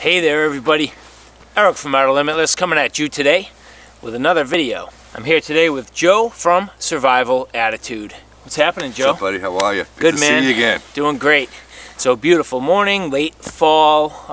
Hey there everybody, Eric from OUTER LIMITLESS coming at you today with another video. I'm here today with Joe from Survival Attitude. What's happening, Joe? What's up, buddy? How are you? Good, to man. See you again. Doing great. So beautiful morning, late fall,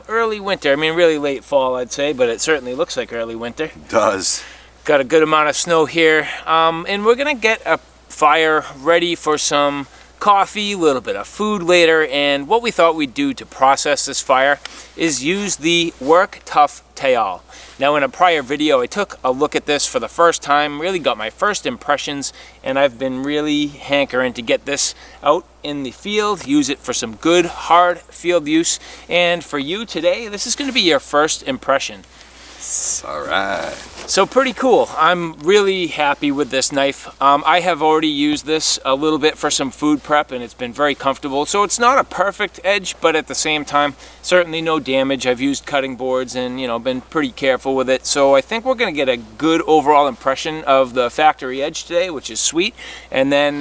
early winter. I mean really late fall I'd say, but it certainly looks like early winter. It does. Got a good amount of snow here, and we're gonna get a fire ready for some coffee, a little bit of food later, and what we thought we'd do to process this fire is use the Work Tuff Tayal. Now in a prior video I took a look at this for the first time, really got my first impressions, and I've been really hankering to get this out in the field, use it for some good hard field use, and for you today this is going to be your first impression. Alright. So pretty cool. I'm really happy with this knife. I have already used this a little bit for some food prep and it's been very comfortable. So it's not a perfect edge, but at the same time, certainly no damage. I've used cutting boards and been pretty careful with it. So I think we're gonna get a good overall impression of the factory edge today, which is sweet. And then,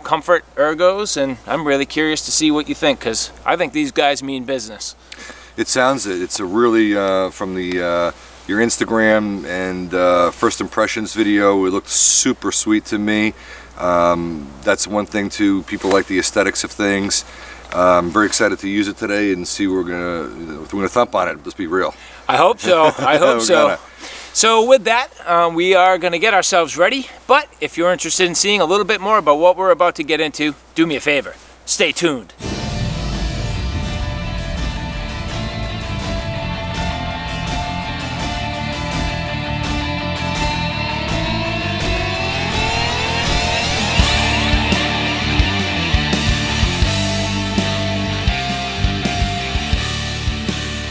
comfort ergos, and I'm really curious to see what you think because I think these guys mean business. It sounds it. It's a really, from the your Instagram and first impressions video, it looked super sweet to me. That's one thing too, people like the aesthetics of things. I'm very excited to use it today and see we're gonna thump on it. Let's be real. I hope so. I hope so. So with that, we are going to get ourselves ready. But if you're interested in seeing a little bit more about what we're about to get into, do me a favor. Stay tuned.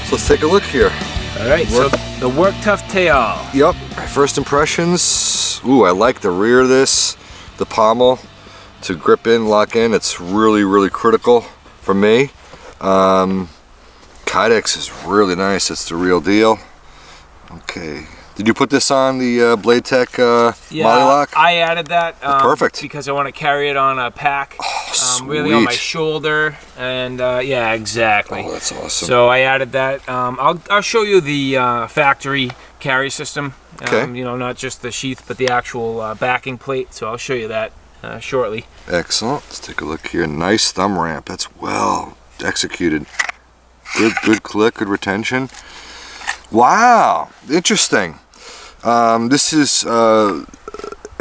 So let's take a look here. Alright, so the Work Tuff Tayal. Yep, first impressions. Ooh, I like the rear of this, the pommel to grip in, lock in. It's really, really critical for me. Kydex is really nice. It's the real deal. Okay. Did you put this on the Blade Tech Molly Lock? I added that perfect because I want to carry it on a pack, really on my shoulder, and yeah, exactly. Oh, that's awesome. So I added that. I'll show you the factory carry system. Okay. Not just the sheath, but the actual backing plate. So I'll show you that shortly. Excellent. Let's take a look here. Nice thumb ramp. That's well executed. Good click. Good retention. Wow. Interesting. This is a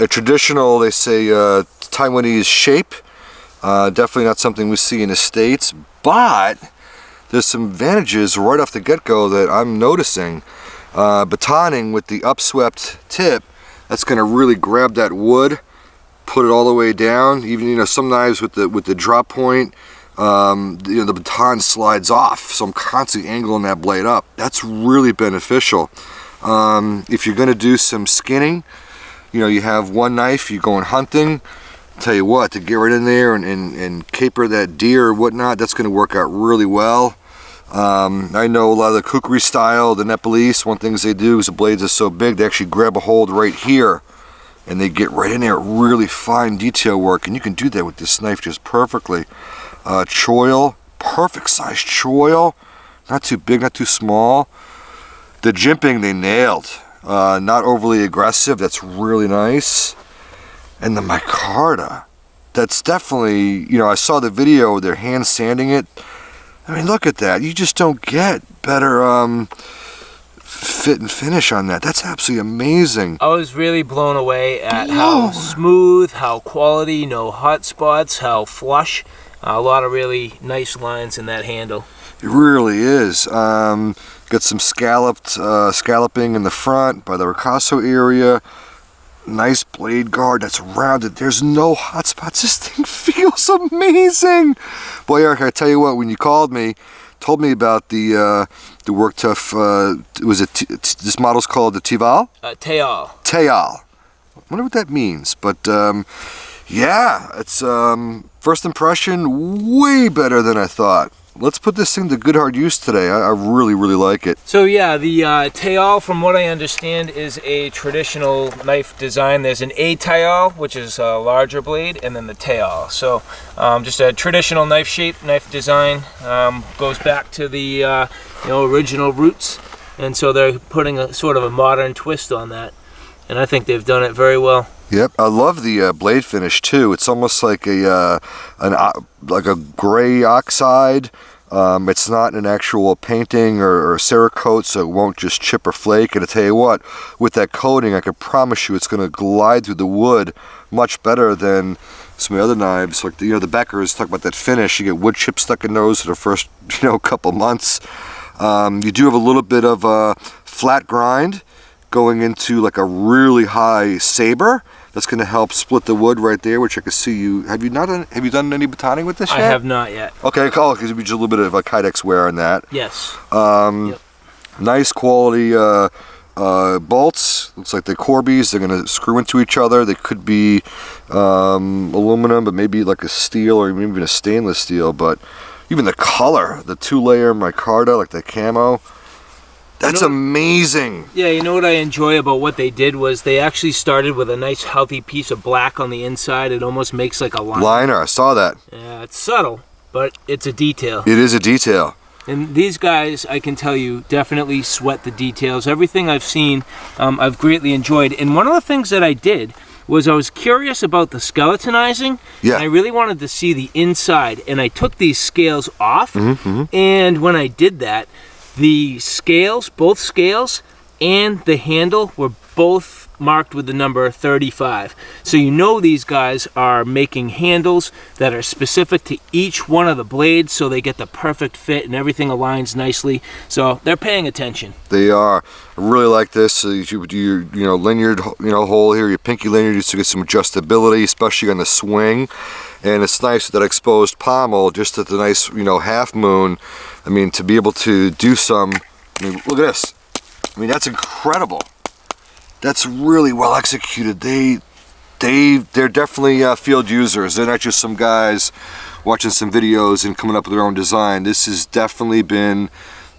traditional, they say, Taiwanese shape. Definitely not something we see in the States, but there's some advantages right off the get-go that I'm noticing. Batoning with the upswept tip, that's going to really grab that wood, put it all the way down. Even some knives with the drop point, the baton slides off, so I'm constantly angling that blade up. That's really beneficial. If you're going to do some skinning, you have one knife, you're going hunting, tell you what, to get right in there and caper that deer or whatnot, that's going to work out really well. I know a lot of the kukri style, the Nepalese, one thing they do is the blades are so big, they actually grab a hold right here and they get right in there, really fine detail work, and you can do that with this knife just perfectly. Choil, perfect size choil, not too big, not too small. The jimping they nailed, not overly aggressive, that's really nice. And the micarta, that's definitely, I saw the video where they're hand sanding it. I mean, look at that, you just don't get better fit and finish on that. That's absolutely amazing. I was really blown away at how smooth, how quality, no hot spots, how flush. A lot of really nice lines in that handle. It really is. Got some scalloping in the front by the ricasso area. Nice blade guard that's rounded. There's no hot spots. This thing feels amazing. Boy, Eric, I tell you what, when you called me, told me about the Work Tuff, this model's called the Tayal? Tayal. Tayal. I wonder what that means, but Yeah, it's first impression, way better than I thought. Let's put this thing to good hard use today. I really, really like it. So yeah, the Tayal, from what I understand, is a traditional knife design. There's an Tayal, which is a larger blade, and then the Tayal. So just a traditional knife shape, knife design. Goes back to the original roots, and so they're putting a sort of a modern twist on that, and I think they've done it very well. Yep, I love the blade finish too. It's almost like a gray oxide. It's not an actual painting or Cerakote, so it won't just chip or flake. And I tell you what, with that coating, I can promise you it's going to glide through the wood much better than some of the other knives. Like the Beckers talk about that finish. You get wood chips stuck in those for the first couple months. You do have a little bit of a flat grind going into like a really high saber. That's going to help split the wood right there, which I can see you. Have you done any batoning with this yet? I have not yet. Okay, cool. Because it'd be just a little bit of a Kydex wear on that. Yes. Yep. Nice quality bolts. Looks like they're Corbies. They're going to screw into each other. They could be aluminum, but maybe like a steel or maybe even a stainless steel. But even the color, the 2-layer micarta, like the camo. That's amazing. Yeah, you know what I enjoy about what they did was they actually started with a nice healthy piece of black on the inside. It almost makes like a liner. I saw that. Yeah, it's subtle, but it's a detail. It is a detail. And these guys, I can tell you, definitely sweat the details. Everything I've seen, I've greatly enjoyed. And one of the things that I did was I was curious about the skeletonizing. Yeah. And I really wanted to see the inside. And I took these scales off. Mm-hmm. And when I did that, the scales, both scales and the handle were both marked with the number 35. So you know these guys are making handles that are specific to each one of the blades, so they get the perfect fit and everything aligns nicely. So they're paying attention. They are. I really like this. So you do your lanyard hole here, your pinky lanyard, just to get some adjustability, especially on the swing. And it's nice with that exposed pommel, just at the nice half moon. I mean, to be able to do some. I mean, look at this. I mean, that's incredible. That's really well executed. They're definitely field users. They're not just some guys watching some videos and coming up with their own design. This has definitely been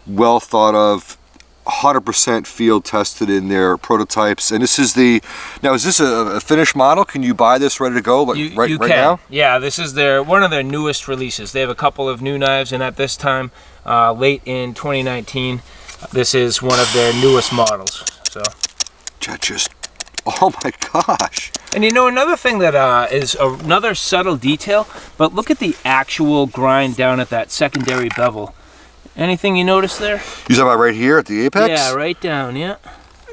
well thought of, 100% field tested in their prototypes. And this is now is this a finished model? Can you buy this ready to go right now? Yeah, this is one of their newest releases. They have a couple of new knives, and at this time, late in 2019, this is one of their newest models. So. Oh my gosh. And another thing that is another subtle detail, but look at the actual grind down at that secondary bevel. Anything you notice there? You talking about right here at the apex? Yeah, right down, yeah.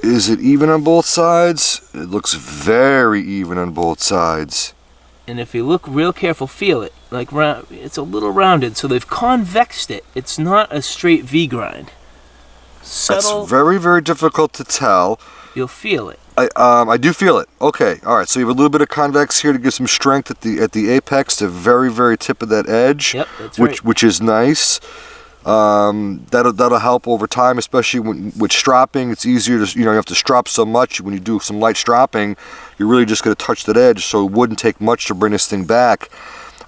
Is it even on both sides? It looks very even on both sides. And if you look real careful, feel it. Like it's a little rounded, so they've convexed it. It's not a straight V grind. Subtle. That's very, very difficult to tell. You'll feel it. I do feel it. Okay, all right. So you have a little bit of convex here to give some strength at the apex, the very, very tip of that edge. Yep, that's right. Which is nice. That'll help over time, especially with stropping. It's easier to you have to strop so much. When you do some light stropping, you're really just going to touch that edge, so it wouldn't take much to bring this thing back.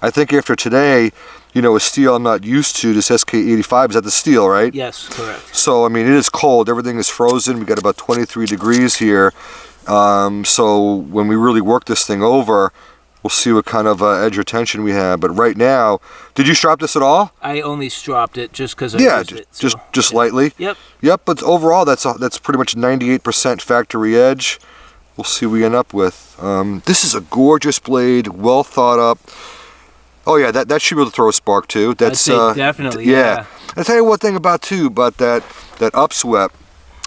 I think after today, a steel I'm not used to, this SK85, is that the steel, right? Yes, correct. So, I mean, it is cold. Everything is frozen. We got about 23 degrees here. So when we really work this thing over, we'll see what kind of edge or tension we have. But right now, did you strop this at all? I only stropped it just because I used it. So, just lightly? Yep. Yep, but overall, that's pretty much 98% factory edge. We'll see what we end up with. This is a gorgeous blade, well thought up. Oh yeah, that should be able to throw a spark too. That's I'd say definitely. Yeah. I'll tell you one thing about that upswept.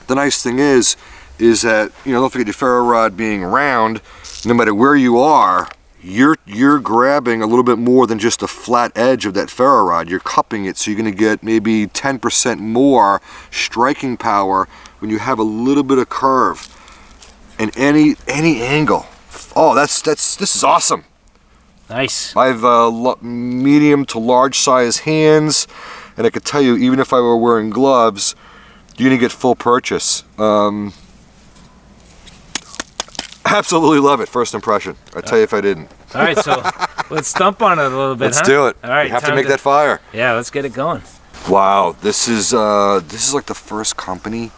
The nice thing is that don't forget your ferro rod being round. No matter where you are, you're grabbing a little bit more than just the flat edge of that ferro rod. You're cupping it, so you're going to get maybe 10% more striking power when you have a little bit of curve in any angle. Oh, this is awesome. Nice. I have medium to large size hands, and I could tell you, even if I were wearing gloves, you're going to get full purchase. Absolutely love it, first impression. I'd tell you if I didn't. All right, so let's thump on it a little bit. Let's do it. All right, you have to make that fire. Yeah, let's get it going. Wow, this is like the first company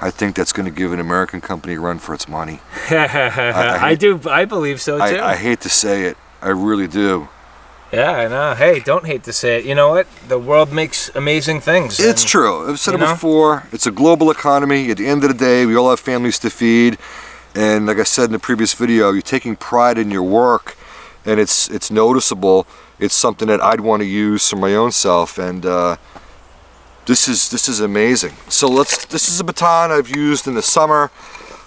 I think that's going to give an American company a run for its money. I believe so too. I hate to say it, I really do. Yeah, I know. Hey, don't hate to say it. You know what? The world makes amazing things. It's true. I've said it before. It's a global economy. At the end of the day, we all have families to feed. And like I said in the previous video, you're taking pride in your work, and it's noticeable. It's something that I'd want to use for my own self, and this is amazing. So this is a baton I've used in the summer,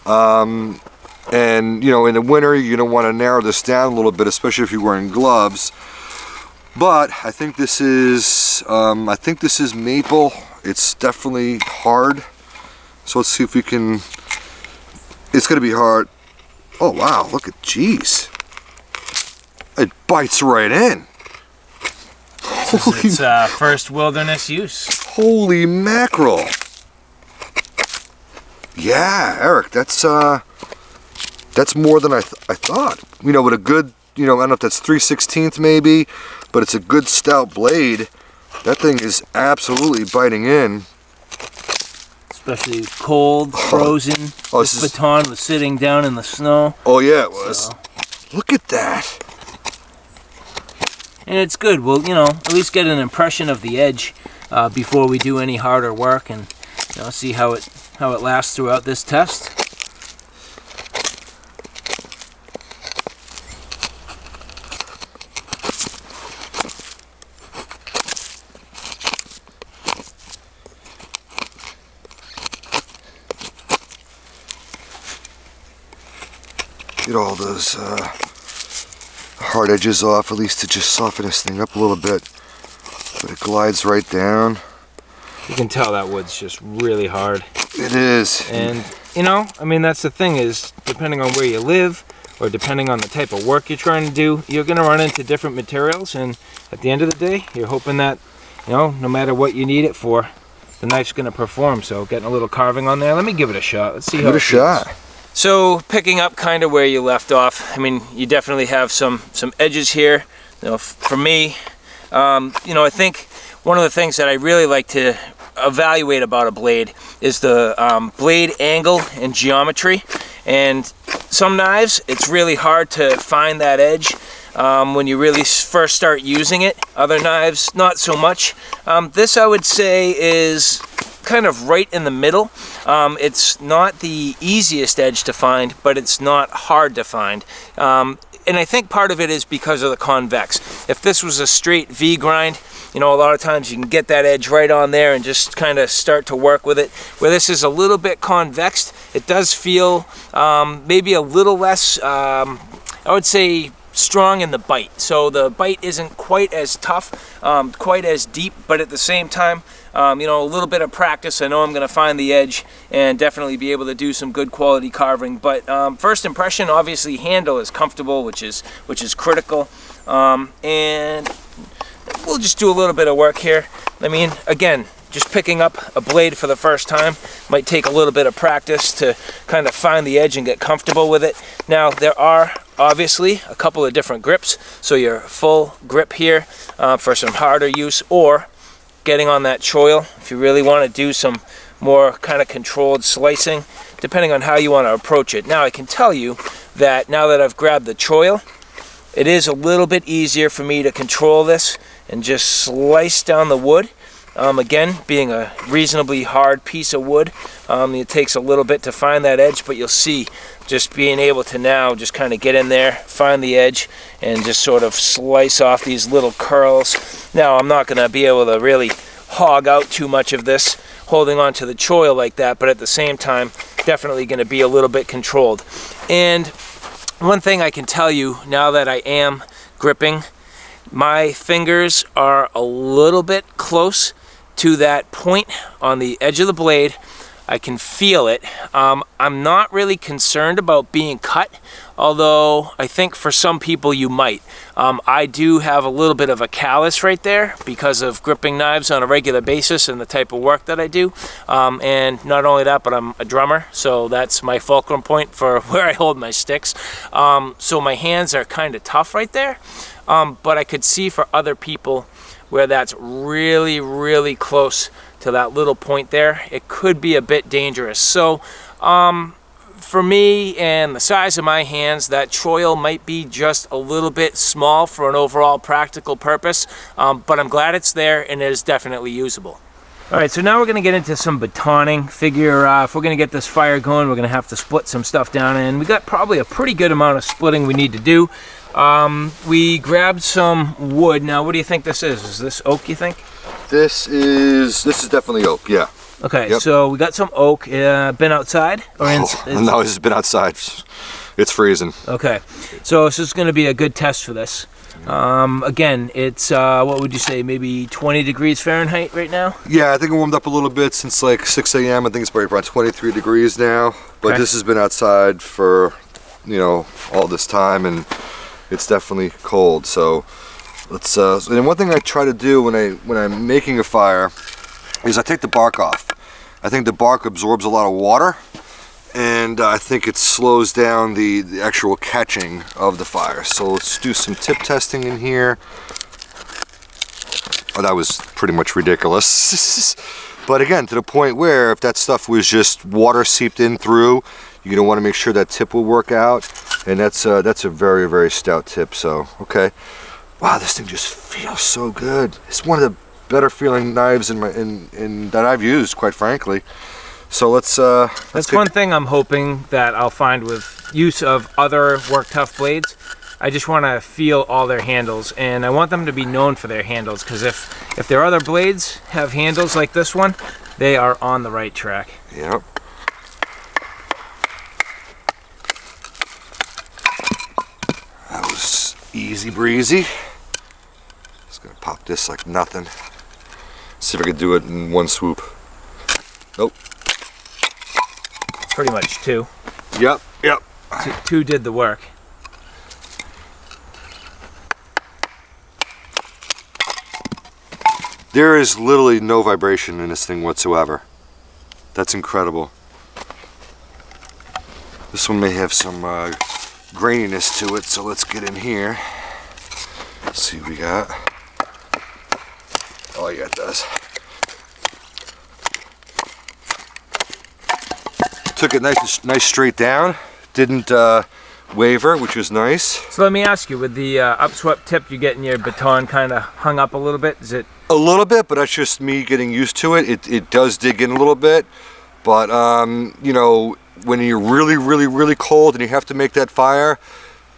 and you know, in the winter you don't want to narrow this down a little bit, especially if you're wearing gloves. But I think this is maple. It's definitely hard. So let's see if we can. It's gonna be hard. Oh wow! Look at, geez, it bites right in. It's first wilderness use. Holy mackerel! Yeah, Eric, that's more than I thought. You know, with a good, you know, I don't know if that's 3/16 maybe, but it's a good stout blade. That thing is absolutely biting in. Especially cold, frozen. Oh, this baton was sitting down in the snow. Oh yeah, it was. So. Look at that. And it's good. We'll, you know, at least get an impression of the edge before we do any harder work, and you know, see how it lasts throughout this test. Get all those hard edges off, at least to just soften this thing up a little bit. But it glides right down. You can tell that wood's just really hard. It is. And you know, I mean, that's the thing is, depending on where you live or depending on the type of work you're trying to do, you're going to run into different materials, and at the end of the day, you're hoping that, you know, no matter what you need it for, the knife's going to perform. So getting a little carving on there. Let me give it a shot. Let's see how it feels. Give it a shot. So picking up kind of where you left off, I mean, you definitely have some edges here. You know, for me, you know, I think one of the things that I really like to evaluate about a blade is the blade angle and geometry. And some knives, it's really hard to find that edge when you really first start using it. Other knives, not so much. This, I would say, is kind of right in the middle. It's not the easiest edge to find, but it's not hard to find. And I think part of it is because of the convex. If this was a straight V grind, you know, a lot of times you can get that edge right on there and just kind of start to work with it. Where this is a little bit convexed, it does feel maybe a little less, I would say, strong in the bite. So the bite isn't quite as tough, quite as deep, but at the same time, you know, a little bit of practice, I know I'm going to find the edge and definitely be able to do some good quality carving. But first impression, obviously, handle is comfortable, which is critical. And we'll just do a little bit of work here. I mean, again, just picking up a blade for the first time might take a little bit of practice to kind of find the edge and get comfortable with it. Now, there are obviously a couple of different grips. So your full grip here for some harder use, or getting on that choil if you really want to do some more kind of controlled slicing, depending on how you want to approach it. Now, I can tell you that now that I've grabbed the choil, it is a little bit easier for me to control this and just slice down the wood. Again, being a reasonably hard piece of wood, it takes a little bit to find that edge, but you'll see just being able to now just kind of get in there, find the edge, and just sort of slice off these little curls. Now, I'm not going to be able to really hog out too much of this holding on to the choil like that, but at the same time, definitely going to be a little bit controlled. And one thing I can tell you now that I am gripping, my fingers are a little bit close to that point on the edge of the blade I can feel it. I'm not really concerned about being cut, although I think for some people you might. I do have a little bit of a callus right there because of gripping knives on a regular basis and the type of work that I do. And not only that, but I'm a drummer, so that's my fulcrum point for where I hold my sticks. So my hands are kind of tough right there, but I could see for other people where that's really, really close to that little point there, it could be a bit dangerous. So for me and the size of my hands, that choil might be just a little bit small for an overall practical purpose, but I'm glad it's there and it is definitely usable. All right, so now we're gonna get into some batoning. Figure if we're gonna get this fire going, we're gonna have to split some stuff down, and we got probably a pretty good amount of splitting we need to do. We grabbed some wood. Now, what do you think this is? Is this oak, you think? This is definitely oak, yeah. Okay, yep. So we got some oak. Been outside? Or no, this has been outside. It's freezing. Okay, so this is going to be a good test for this. Again, it's, what would you say, maybe 20 degrees Fahrenheit right now? Yeah, I think it warmed up a little bit since like 6 a.m. I think it's probably around 23 degrees now. But this has been outside for, you know, all this time, and it's definitely cold. So let's, and one thing I try to do when I'm making a fire is I take the bark off. I think the bark absorbs a lot of water, and I think it slows down the actual catching of the fire. So let's do some tip testing in here. Oh, that was pretty much ridiculous. But again, to the point where if that stuff was just water seeped in through, you're gonna want to make sure that tip will work out, and that's a very, very stout tip. So okay, wow, this thing just feels so good. It's one of the better feeling knives in that I've used, quite frankly. So let's that's one thing I'm hoping that I'll find with use of other Work Tuff blades. I just want to feel all their handles, and I want them to be known for their handles, because if their other blades have handles like this one, they are on the right track. Yep. That was easy breezy. Just gonna pop this like nothing. See if I could do it in one swoop. Nope. Pretty much two. Yep, yep. Two did the work. There is literally no vibration in this thing whatsoever. That's incredible. This one may have some graininess to it, so let's get in here. Let's see what we got. Oh yeah, it does. Took it nice straight down. Didn't waver, which was nice. So let me ask you, with the upswept tip, you getting your baton kind of hung up a little bit? Is it? A little bit, but that's just me getting used to it. It does dig in a little bit, but you know, when you're really cold and you have to make that fire,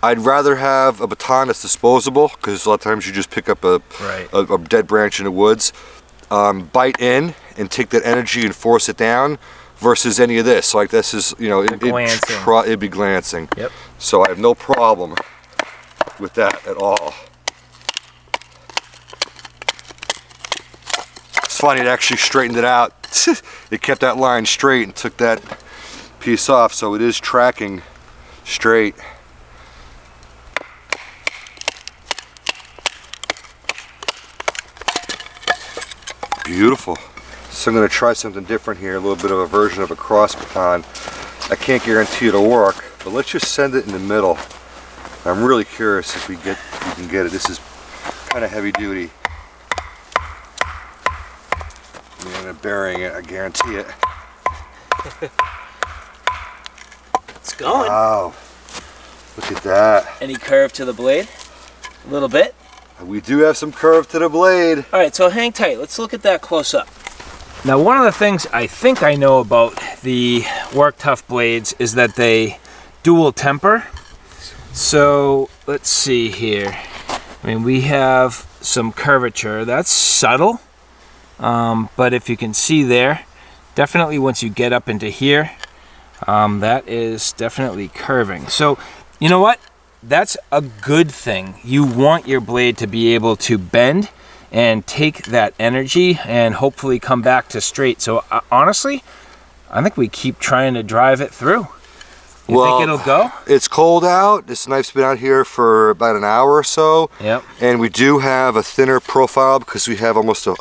I'd rather have a baton that's disposable, because a lot of times you just pick up a dead branch in the woods, bite in and take that energy and force it down, versus any of this. Like this is, you know, it'd be glancing. Yep. So I have no problem with that at all. It's funny, it actually straightened it out. It kept that line straight and took that piece off, so it is tracking straight. Beautiful. So I'm going to try something different here, a little bit of a version of a cross baton. I can't guarantee it'll work, but let's just send it in the middle. I'm really curious if we can get it. This is kind of heavy duty. I'm going to burying it, I guarantee it. It's going. Wow. Look at that. Any curve to the blade? A little bit? We do have some curve to the blade. All right, so hang tight. Let's look at that close up. Now, one of the things I think I know about the Work Tuff blades is that they dual temper. So let's see here. I mean, we have some curvature. That's subtle, but if you can see there, definitely once you get up into here, that is definitely curving. So, you know what? That's a good thing. You want your blade to be able to bend and take that energy and hopefully come back to straight. So honestly, I think we keep trying to drive it through. You think it'll go? It's cold out. This knife's been out here for about an hour or so. Yep. And we do have a thinner profile because we have almost a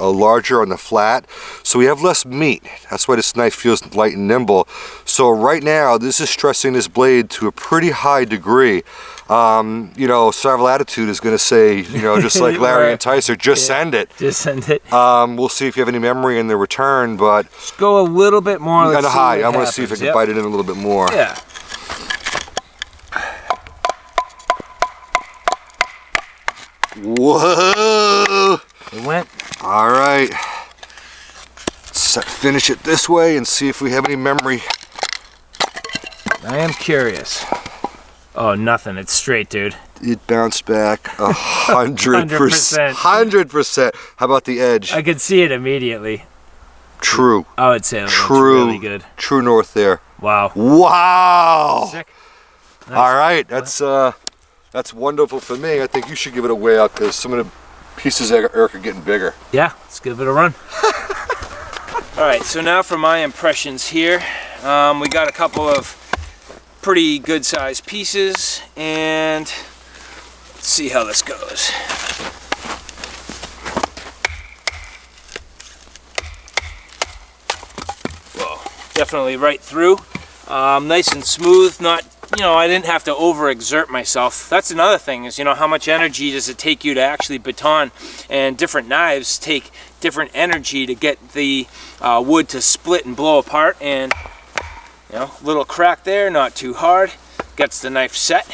larger on the flat. So we have less meat. That's why this knife feels light and nimble. So right now, this is stressing this blade to a pretty high degree. You know, Survival Attitude is going to say, you know, just like Larry Right. and Tyser, just send it. Just send it. We'll see if you have any memory in the return, but Just go a little bit more. on Let's the see high. what I'm going to see if I happens. can bite it in a little bit more. Yeah. Whoa! It went. All right. Let's finish it this way and see if we have any memory. I am curious. Oh, nothing. It's straight, dude. It bounced back 100%. 100%. 100%. How about the edge? I could see it immediately. True. I would say it looks True. really good. True north there. Wow. Wow. Sick. Nice. All right. That's wonderful for me. I think you should give it a weigh out because some of the pieces of Eric are getting bigger. Yeah, let's give it a run. All right, so now for my impressions here. We got a couple of pretty good sized pieces, and let's see how this goes. Whoa, definitely right through. Nice and smooth, not, you know, I didn't have to overexert myself. That's another thing is, you know, how much energy does it take you to actually baton, and different knives take different energy to get the wood to split and blow apart, and you know, little crack there, not too hard, gets the knife set.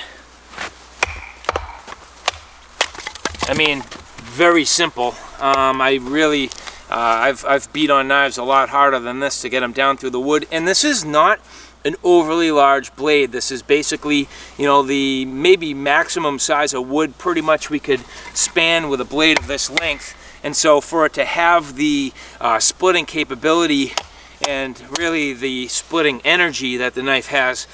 I mean, very simple. I really, I've beat on knives a lot harder than this to get them down through the wood, and this is not an overly large blade. This is basically, you know, the maybe maximum size of wood pretty much we could span with a blade of this length, and so for it to have the splitting capability and really the splitting energy that the knife has,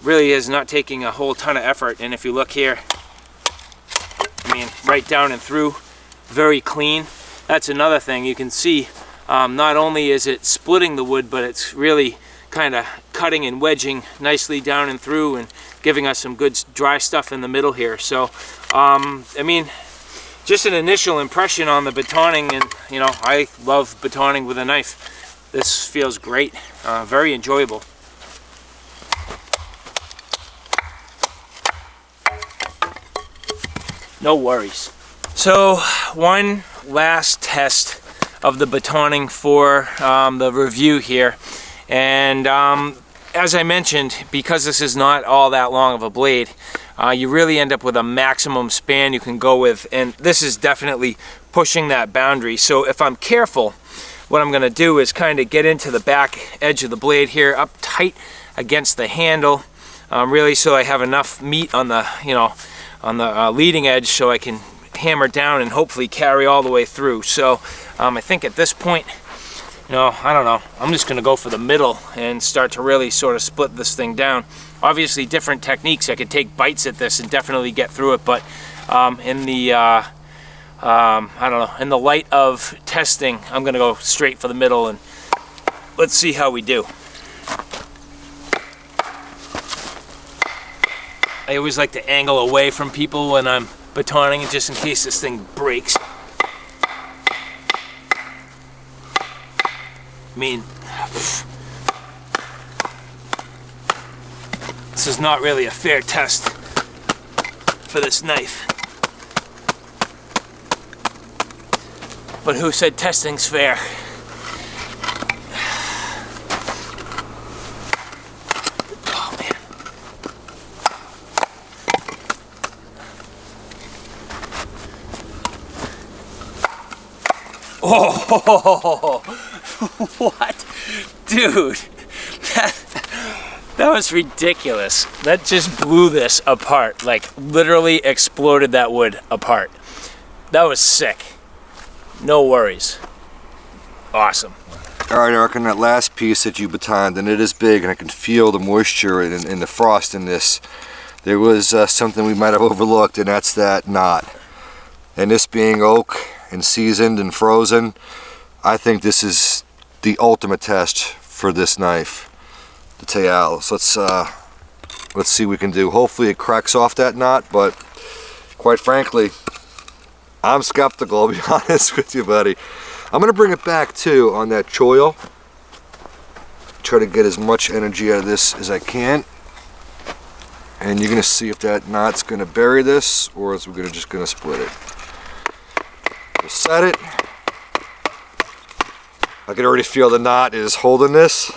really is not taking a whole ton of effort. And if you look here, I mean, right down and through, very clean. That's another thing you can see. Not only is it splitting the wood, but it's really kind of cutting and wedging nicely down and through and giving us some good dry stuff in the middle here. So I mean, just an initial impression on the batoning, and you know, I love batoning with a knife. This feels great, very enjoyable. No worries. So one last test of the batoning for the review here. And as I mentioned, because this is not all that long of a blade, you really end up with a maximum span you can go with, and this is definitely pushing that boundary. So if I'm careful, what I'm going to do is kind of get into the back edge of the blade here, up tight against the handle, really so I have enough meat on the, you know, on the leading edge so I can hammer down and hopefully carry all the way through. So I think at this point, you know, I don't know, I'm just going to go for the middle and start to really sort of split this thing down. Obviously different techniques, I could take bites at this and definitely get through it, but in the I don't know, in the light of testing, I'm going to go straight for the middle, and let's see how we do. I always like to angle away from people when I'm batoning, just in case this thing breaks. I mean, this is not really a fair test for this knife. But who said testing's fair? Oh man. Oh, what? Dude, that was ridiculous. That just blew this apart, like literally exploded that wood apart. That was sick. No worries. Awesome. All right, Eric, on that last piece that you batoned, and it is big, and I can feel the moisture and the frost in this. There was something we might have overlooked, and that's that knot. And this being oak and seasoned and frozen, I think this is the ultimate test for for this knife, the Tayal. So let's see what we can do. Hopefully it cracks off that knot, but quite frankly, I'm skeptical, I'll be honest with you, buddy. I'm gonna bring it back too on that choil. Try to get as much energy out of this as I can. And you're gonna see if that knot's gonna bury this or is we're just gonna split it. We'll set it. I can already feel the knot is holding this.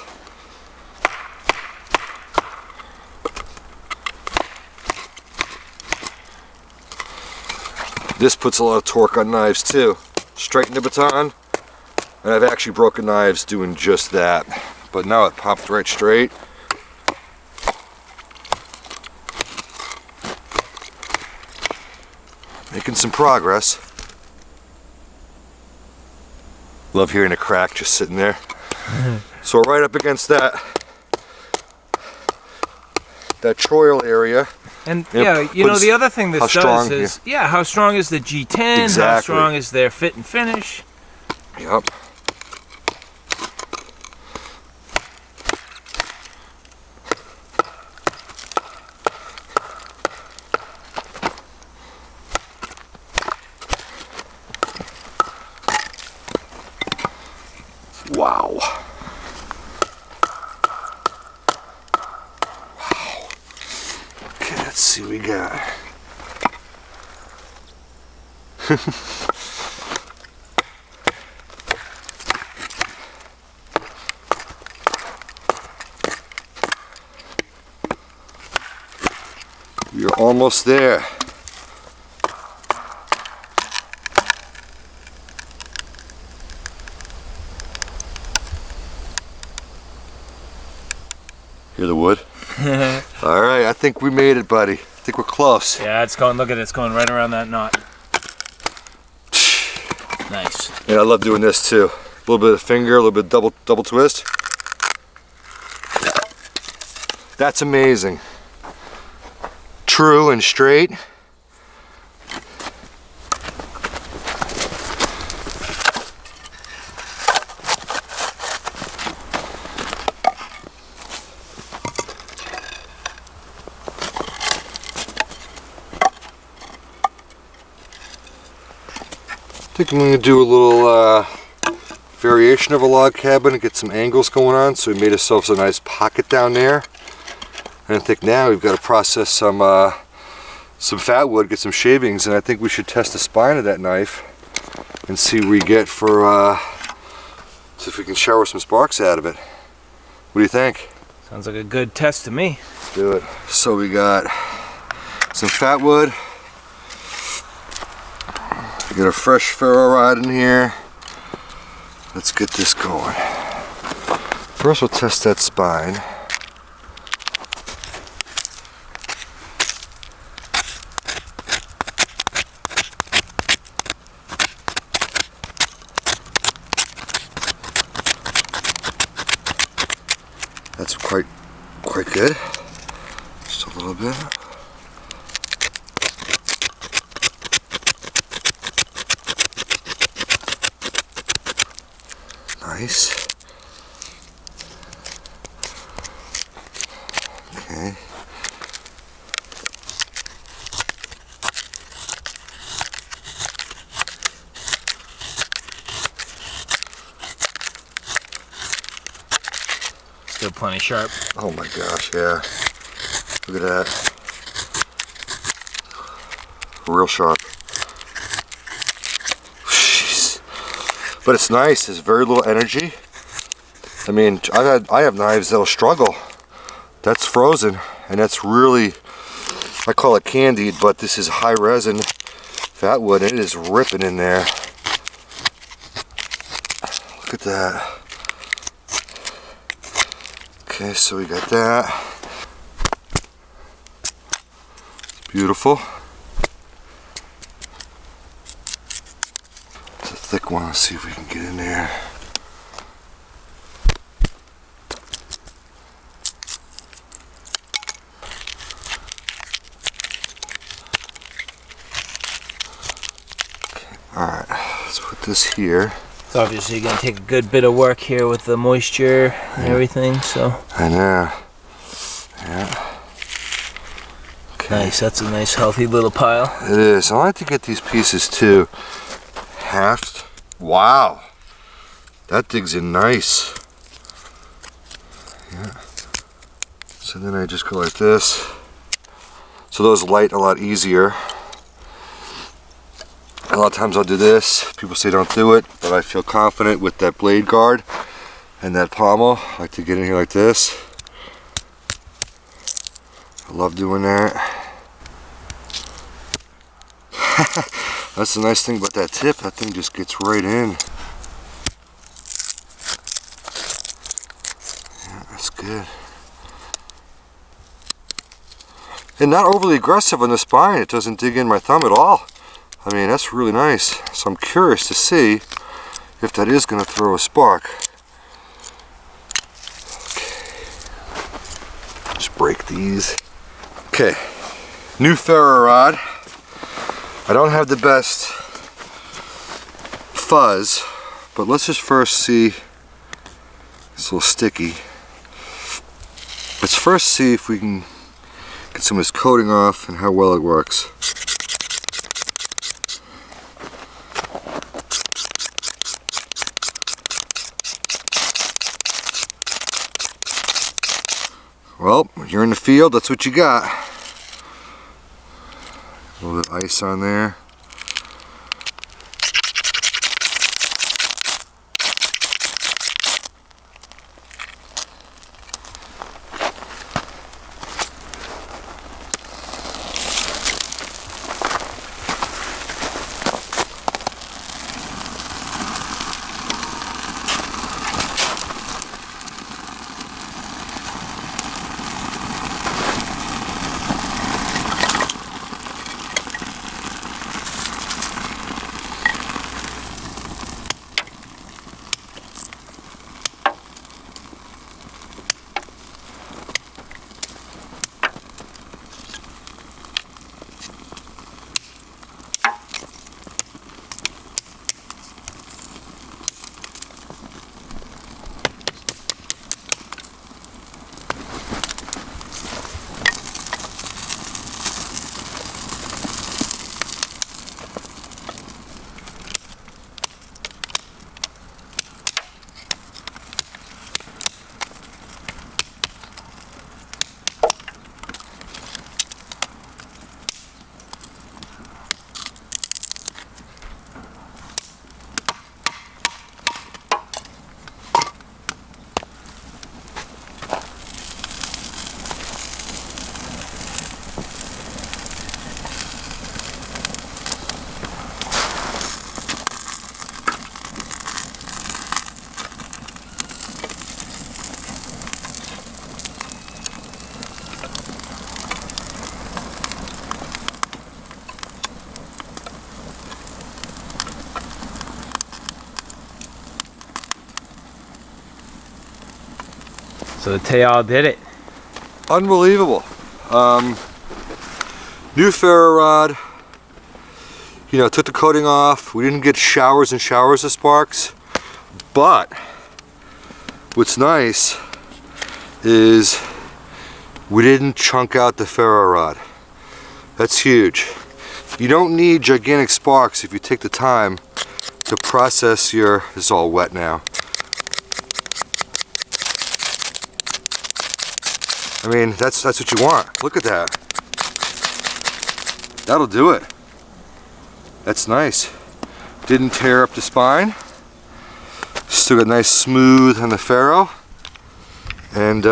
This puts a lot of torque on knives too. Straighten the baton, and I've actually broken knives doing just that. But now it popped right straight. Making some progress. Love hearing a crack just sitting there. So we're right up against that choil area. And yeah, you know, the other thing this does is, how strong is the G10? Exactly. How strong is their fit and finish? Yep. Wow. Okay, let's see what we got. You're almost there. Hear the wood? All right, I think we made it, buddy. I think we're close. Yeah, it's going, look at it, it's going right around that knot. Nice. And I love doing this too. A little bit of finger, a little bit of double twist. That's amazing. True and straight. I think I'm going to do a little variation of a log cabin and get some angles going on. So we made ourselves a nice pocket down there. And I think now we've got to process some fat wood, get some shavings, and I think we should test the spine of that knife and see what we get for, see if we can shower some sparks out of it. What do you think? Sounds like a good test to me. Let's do it. So we got some fat wood. We got a fresh ferro rod in here. Let's get this going. First we'll test that spine. That's quite good. Just a little bit. Nice. Okay. Still plenty sharp. Oh my gosh, yeah. Look at that. Real sharp. Jeez. But it's nice, there's very little energy. I mean, I have knives that'll struggle. That's frozen, and that's really, I call it candied, but this is high resin fat wood, and it is ripping in there. Look at that. Okay, so we got that. Beautiful. It's a thick one. Let's see if we can get in there. Okay, alright, let's put this here. It's obviously going to take a good bit of work here with the moisture and everything, so. I know. Yeah. Nice, that's a nice healthy little pile. It is. I like to get these pieces too halved. Wow. That digs in nice. Yeah. So then I just go like this. So those light a lot easier. A lot of times I'll do this. People say don't do it, but I feel confident with that blade guard and that pommel. I like to get in here like this. I love doing that. That's the nice thing about that tip. That thing just gets right in. Yeah, that's good. And not overly aggressive on the spine. It doesn't dig in my thumb at all. I mean, that's really nice. So I'm curious to see if that is going to throw a spark. Okay. Just break these. Okay. New ferro rod. I don't have the best fuzz, but let's just first see. It's a little sticky. Let's first see if we can get some of this coating off and how well it works. Well, when you're in the field, that's what you got. A little bit of ice on there. So the Tayal did it. Unbelievable. New ferro rod. You know, took the coating off. We didn't get showers and showers of sparks. But what's nice is we didn't chunk out the ferro rod. That's huge. You don't need gigantic sparks if you take the time to process your, this is all wet now. I mean, that's what you want. Look at that. That'll do it. That's nice. Didn't tear up the spine. Still got nice smooth on the ferro. And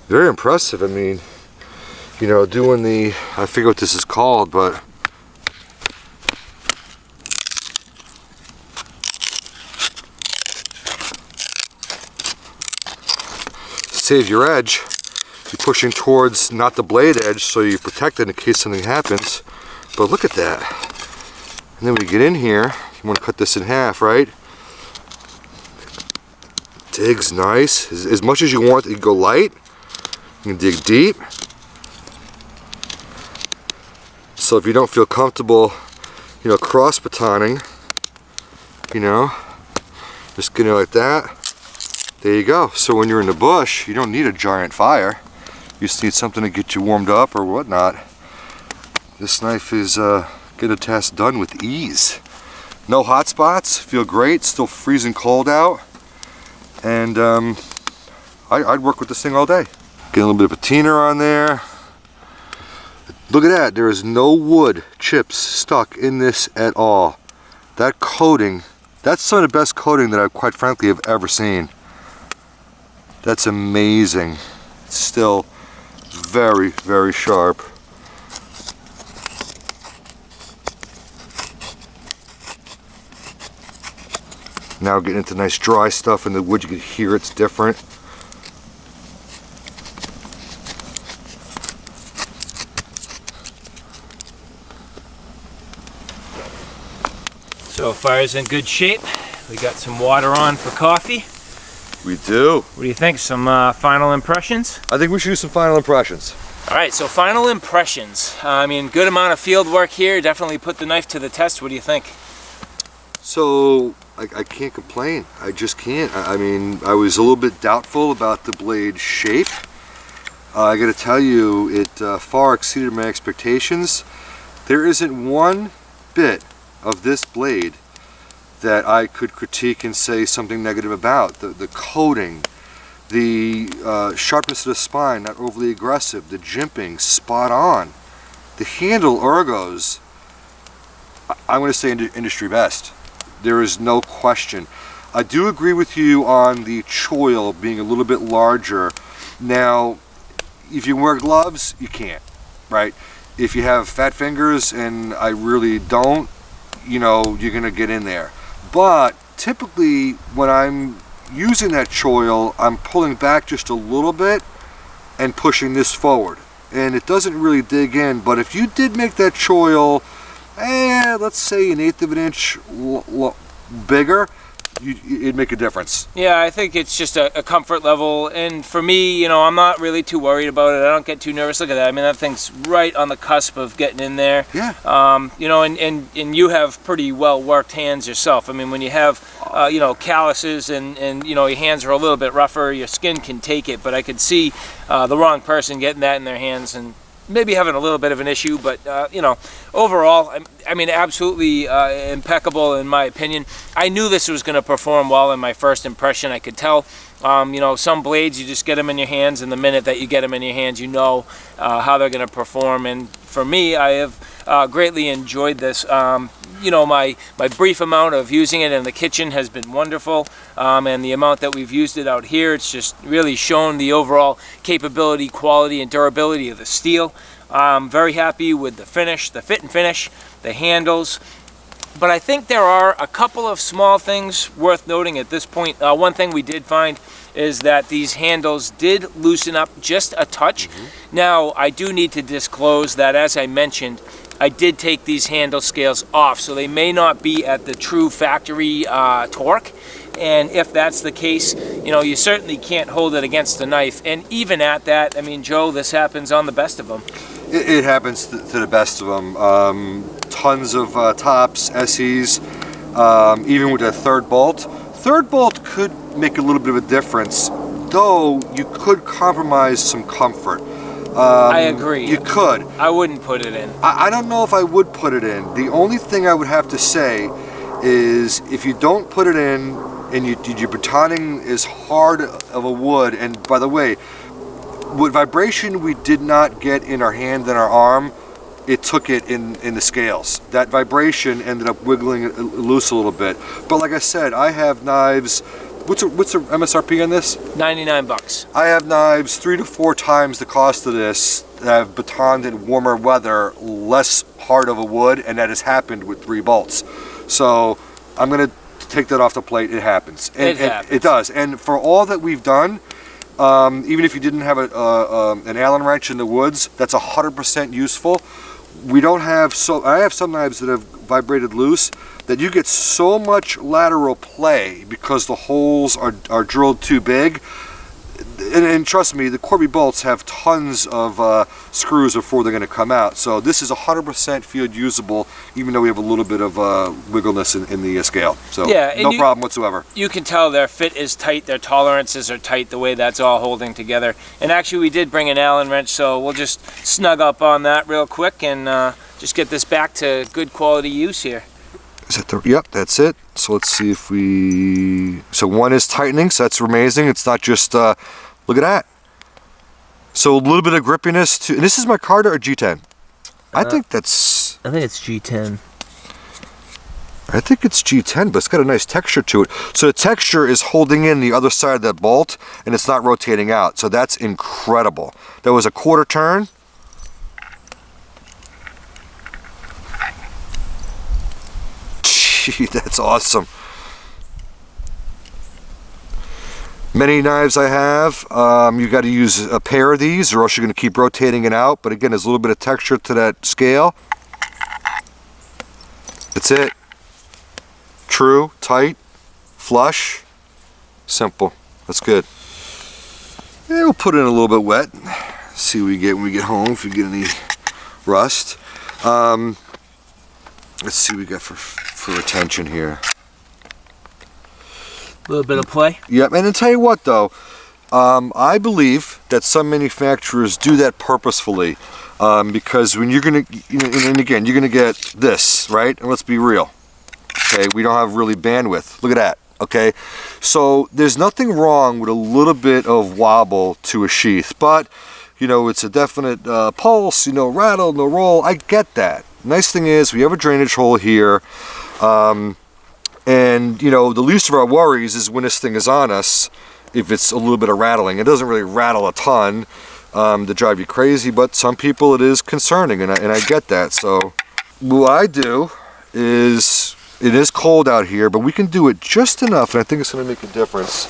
very impressive. I mean, you know, doing the, I forget what this is called, but save your edge. You're pushing towards not the blade edge, so you're protected in case something happens. But look at that. And then we get in here, you want to cut this in half, right? Digs nice. As much as you want, you can go light. You can dig deep. So if you don't feel comfortable, you know, cross batoning, you know, just get it like that. There you go. So when you're in the bush, you don't need a giant fire. You just need something to get you warmed up or whatnot. This knife is get a task done with ease. No hot spots, feel great, still freezing cold out. And I'd work with this thing all day. Get a little bit of patina on there. Look at that, there is no wood chips stuck in this at all. That coating, that's some of the best coating that I quite frankly have ever seen. That's amazing. It's still very, very sharp. Now getting into nice dry stuff in the wood, you can hear it's different. So fire's in good shape. We got some water on for coffee. We do. What do you think? Some final impressions? I think we should do some final impressions. All right, so final impressions. I mean, good amount of field work here. Definitely put the knife to the test. What do you think? So, I can't complain. I just can't. I mean, I was a little bit doubtful about the blade shape. I gotta tell you, it far exceeded my expectations. There isn't one bit of this blade that I could critique and say something negative about. The coating, the sharpness of the spine, not overly aggressive, the jimping, spot on. The handle ergos, I'm going to say industry best. There is no question. I do agree with you on the choil being a little bit larger. Now, if you wear gloves, you can't, right? If you have fat fingers, and I really don't, you know, you're gonna get in there. But typically when I'm using that choil, I'm pulling back just a little bit and pushing this forward, and it doesn't really dig in. But if you did make that choil, let's say 1/8 of an inch bigger, it'd make a difference. Yeah, I think it's just a comfort level, and for me, you know, I'm not really too worried about it. I don't get too nervous. Look at that. I mean, that thing's right on the cusp of getting in there. Yeah. You know, and you have pretty well worked hands yourself. I mean, when you have you know, calluses and you know, your hands are a little bit rougher, your skin can take it, but I could see the wrong person getting that in their hands and maybe having a little bit of an issue. But you know, overall, I mean, absolutely impeccable in my opinion. I knew this was going to perform well in my first impression. I could tell. You know, some blades, you just get them in your hands, and the minute that you get them in your hands, you know how they're going to perform. And for me, I have greatly enjoyed this. You know, my brief amount of using it in the kitchen has been wonderful, and the amount that we've used it out here, it's just really shown the overall capability, quality, and durability of the steel. I'm very happy with the finish, the fit and finish, the handles. But I think there are a couple of small things worth noting at this point. One thing we did find is that these handles did loosen up just a touch. Now, I do need to disclose that, as I mentioned, I did take these handle scales off, so they may not be at the true factory torque. And if that's the case, you know, you certainly can't hold it against the knife. And even at that, I mean, Joe, this happens on the best of them. It happens to the best of them. Tons of tops, SEs, even with a third bolt. Third bolt could make a little bit of a difference, though you could compromise some comfort. I agree. You could. I wouldn't put it in. I don't know if I would put it in. The only thing I would have to say is if you don't put it in and your batoning is hard of a wood, and by the way, with vibration we did not get in our hand and our arm, it took it in the scales. That vibration ended up wiggling it loose a little bit. But like I said, I have knives. What's the MSRP on this? 99 bucks. I have knives 3 to 4 times the cost of this that have batoned in warmer weather, less hard of a wood, and that has happened with 3 bolts. So I'm gonna take that off the plate. It happens. And, it does. And for all that we've done, even if you didn't have an Allen wrench in the woods, that's 100% useful. We don't have I have some knives that have vibrated loose that you get so much lateral play because the holes are drilled too big. and trust me, the Corby bolts have tons of screws before they're going to come out. So this is 100% field usable, even though we have a little bit of wiggleness in the scale. So yeah, no problem whatsoever. You can tell their fit is tight, their tolerances are tight, the way that's all holding together. And actually we did bring an Allen wrench, so we'll just snug up on that real quick and just get this back to good quality use here. Is that the, yep, that's it. So let's see if we, so one is tightening, so that's amazing. It's not just, look at that. So a little bit of grippiness too. And this is micarta or G10? I think it's G10. I think it's G10, but it's got a nice texture to it. So the texture is holding in the other side of that bolt, and it's not rotating out. So that's incredible. That was a quarter turn. Gee, that's awesome. Many knives I have, you got to use a pair of these or else you're going to keep rotating it out. But again, there's a little bit of texture to that scale. That's it. True, tight, flush, simple. That's good. Yeah, we'll put it in a little bit wet. See what we get when we get home, if we get any rust. Let's see what we got for retention here. A little bit of play. Yep, and to tell you what though, I believe that some manufacturers do that purposefully, because when you're gonna, and again, you're gonna get this, right? And let's be real, okay? We don't have really bandwidth. Look at that, okay? So there's nothing wrong with a little bit of wobble to a sheath, but you know, it's a definite pulse, you know, rattle, no roll. I get that. Nice thing is we have a drainage hole here. And you know, the least of our worries is when this thing is on us, if it's a little bit of rattling. It doesn't really rattle a ton to drive you crazy, but some people it is concerning, and I get that. So what I do is, it is cold out here, but we can do it just enough, and I think it's going to make a difference.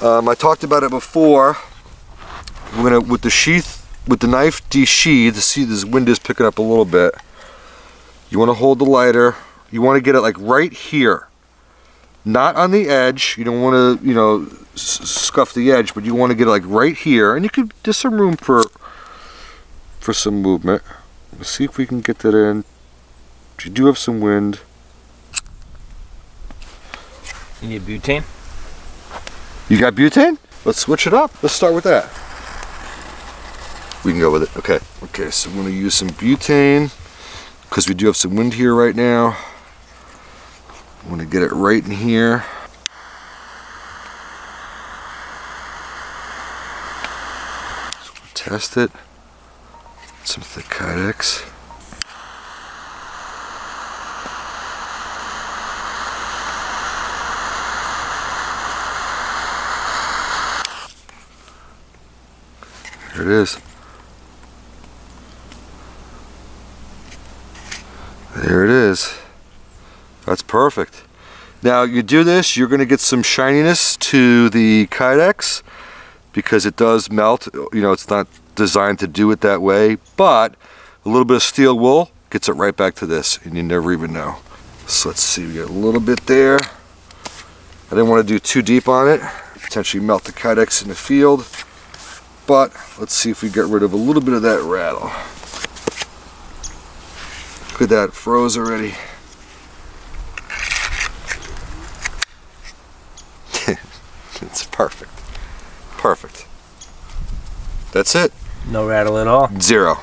I talked about it before. We're gonna, with the sheath, with the knife desheathed, see this wind is picking up a little bit. You want to hold the lighter. You want to get it like right here, not on the edge. You don't want to, you know, scuff the edge, but you want to get it like right here, and you could, there's some room for some movement. Let's see if we can get that in. You do have some wind. You need butane? You got butane? Let's switch it up. Let's start with that. We can go with it. Okay. Okay, so I'm going to use some butane because we do have some wind here right now. I'm going to get it right in here. So we'll test it. Some thick Kydex. There it is. There it is. That's perfect. Now you do this, you're going to get some shininess to the Kydex because it does melt. You know, it's not designed to do it that way, but a little bit of steel wool gets it right back to this, and you never even know. So let's see, we got a little bit there. I didn't want to do too deep on it, potentially melt the Kydex in the field, but let's see if we get rid of a little bit of that rattle. Look at that, froze already. It's perfect. Perfect. That's it. No rattle at all. Zero.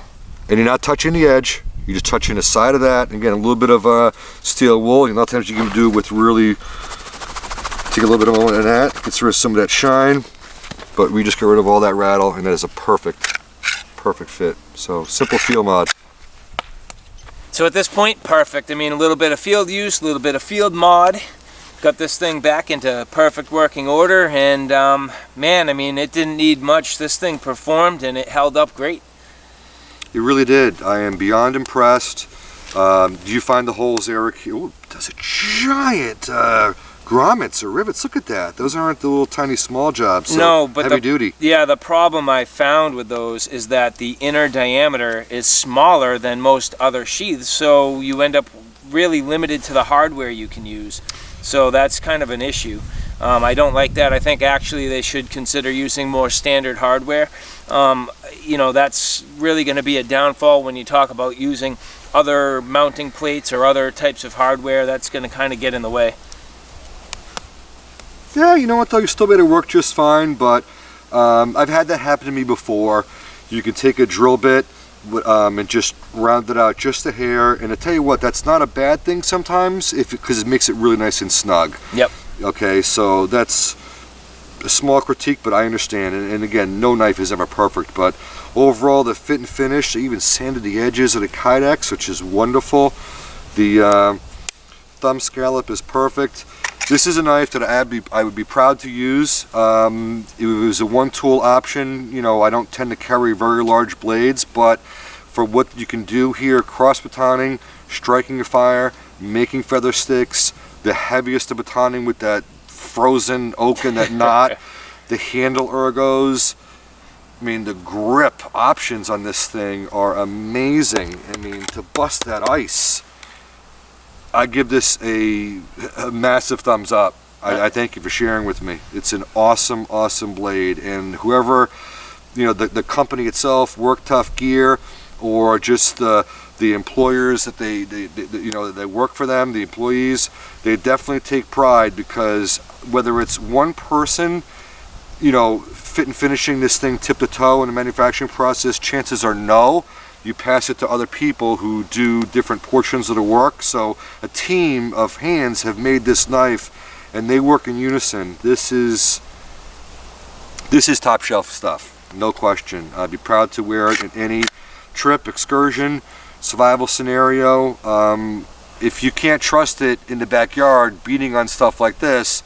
And you're not touching the edge. You're just touching the side of that. Again, a little bit of steel wool. A lot of times you can do with really, take a little bit of that, gets rid of some of that shine. But we just get rid of all that rattle, and that is a perfect fit. So simple feel mod. So at this point, perfect. I mean, a little bit of field use, a little bit of field mod. Got this thing back into perfect working order, and man, I mean, it didn't need much. This thing performed, and it held up great. It really did. I am beyond impressed. Do you find the holes, Eric? Oh, that's a giant grommets or rivets. Look at that. Those aren't the little tiny small jobs. So no, but heavy duty. Yeah, the problem I found with those is that the inner diameter is smaller than most other sheaths, so you end up really limited to the hardware you can use. So that's kind of an issue. I don't like that. I think actually they should consider using more standard hardware. You know, that's really going to be a downfall when you talk about using other mounting plates or other types of hardware. That's going to kind of get in the way. Yeah, you know what though, you still made it work just fine, but I've had that happen to me before. You can take a drill bit and just round it out just a hair, and I tell you what, that's not a bad thing sometimes, because it makes it really nice and snug. Yep. Okay, so that's a small critique, but I understand, and again, no knife is ever perfect, but overall the fit and finish, I even sanded the edges of the Kydex, which is wonderful. The thumb scallop is perfect. This is a knife that I would be proud to use. It was a one-tool option. You know, I don't tend to carry very large blades, but for what you can do here, cross-batoning, striking a fire, making feather sticks, the heaviest of batoning with that frozen oak in that knot, the handle ergos. I mean, the grip options on this thing are amazing. I mean, to bust that ice, I give this a massive thumbs up. I thank you for sharing with me. It's an awesome, awesome blade, and whoever, you know, the company itself, Work Tuff Gear, or just the employers that they you know, that work for them, the employees, they definitely take pride, because whether it's one person, you know, fit and finishing this thing tip to toe in the manufacturing process, chances are no. You pass it to other people who do different portions of the work. So a team of hands have made this knife, and they work in unison. This is top shelf stuff, no question. I'd be proud to wear it in any trip, excursion, survival scenario. If you can't trust it in the backyard beating on stuff like this,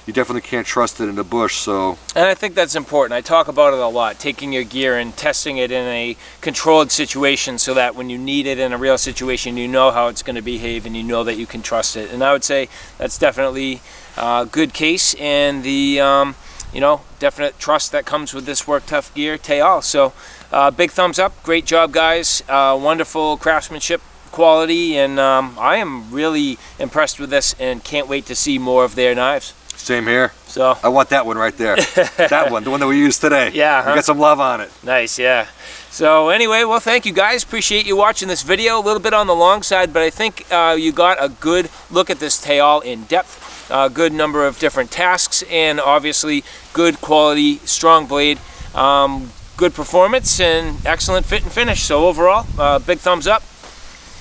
you definitely can't trust it in the bush. So, and I think that's important. I talk about it a lot, taking your gear and testing it in a controlled situation, so that when you need it in a real situation, you know how it's going to behave and you know that you can trust it. And I would say that's definitely a good case, and the you know, definite trust that comes with this Work Tuff Gear Tayal. So big thumbs up, great job guys, wonderful craftsmanship, quality, and I am really impressed with this and can't wait to see more of their knives. same here. So I want that one right there. That one, the one that we used today. Yeah, huh? We got some love on it. Nice, yeah. So anyway, well, thank you guys. Appreciate you watching this video. A little bit on the long side, but I think you got a good look at this Tayal in depth. A good number of different tasks, and obviously good quality, strong blade, good performance, and excellent fit and finish. So overall, big thumbs up.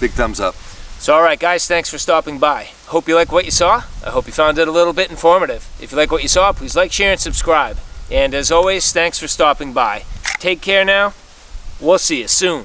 Big thumbs up. So all right guys, thanks for stopping by. Hope you like what you saw. I hope you found it a little bit informative. If you like what you saw, please like, share, and subscribe. And as always, thanks for stopping by. Take care now. We'll see you soon.